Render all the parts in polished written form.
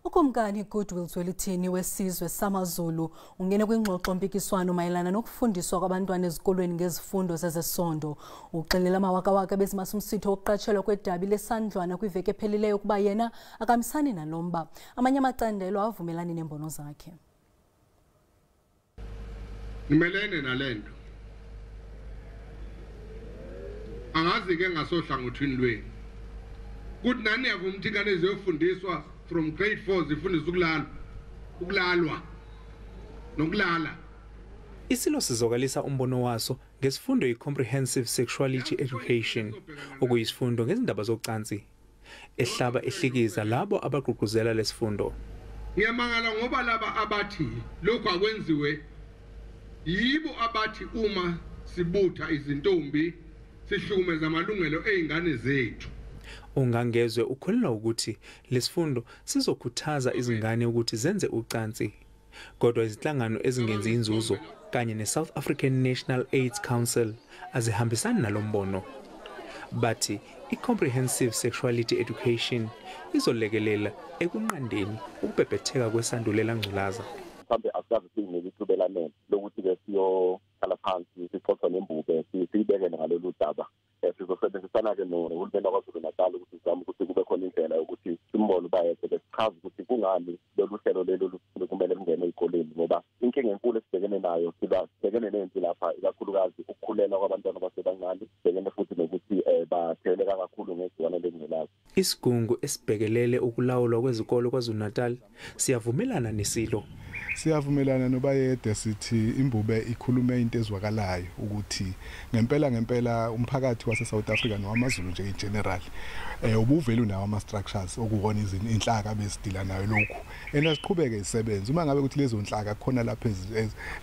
Ukumkani Goodwill Zwelithini wesizwe samaZulu ungene kwingxoxo mpikiswano mayelana nokufundiswa kwabantwana ezikolweni ngezifundo zezesondo. Uxelele amawaka ebezimase umsitho wokuqatshelwa kwedabi lesandlwana kwiveki ephelileo ukuba yena akahambisani nalomba. Amanye amacandelo awavumelani nembono zakhe. Ngimelene nalento. Angazi ke ngasohlangothini lweni. Kuthi nani yavumthikane eziyofundiswa from grade 4 zifundiswa ukulalwa nokulala. Isilo sizokalisa umbono waso ngesifundo i-comprehensive sexuality education, okuyisifundo ngezindaba zocansi, ehlaba ehlikiza labo abagqugquzela lesifundo. Ngiyamangala ngoba laba abathi lokho akwenziwe yibo abathi uma sibutha izintombi sihlukumeza amalungelo ezingane zethu. Ungangezwe ukholelwa ukuthi lesifundo sizokhuthaza izingane ukuthi zenze ucansi. Kodwa izinhlangano ezingenzi inzuzo kanye ne-South African National AIDS Council azihambisani nalombono. Bathi i-comprehensive sexuality education izolekelela ekunqandeni ukubhebhetheka kwesandulela ngculaza. Mhlawumbe asazi sinelithubelane lokuthi ke siyokhala phansi sixoxe nembube siyibeke ngalolu daba. Sizosebenzisana ke nohulumeni waKwaZulu-Natal ukuthi sizame ukuthi kube khona indlela yokuthi simbone bayethe besichaza ukuthi kungani lolu hlelo lelo kumele lungene ezikolweni, ngoba inkinga enkulu esibhekene nayo sibhekene nempi lapha, ikakhulukazi ukukhulelwa kwabantwana abasebancane, sibhekene futhi nokuthi batheleleka kakhulu ngegciwane lengculaza. Isigungu esibhekelele ukulawulwa kwezikolo kwaZulu-Natal siyavumelana nesilo. Siyavumelana nobayede sithi imbube ikhulume into ezwakalayo ukuthi ngempela umphakathi wase-South Africa nowamaZulu nje in general ubuvelu nawo ama-structures okuwona inhlaka besidila nayo lokhu siqhubeke isebenze. Uma ngabe ukuthi lezo nhlaka khona lapha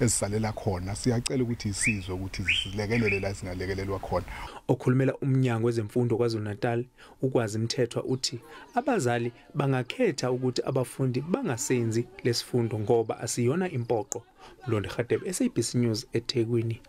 ezisalela khona, siyacela ukuthi isizwe ukuthi silekelele la singalekelelwa khona. Okhulumela umnyango wezemfundo kwaZulu-Natal ukwazi umthethwa uthi abazali bangakhetha ukuthi abafundi bangasenzi lesifundo ngoba asiyona impoqo. Londe Khatebe, SABC News eThekwini.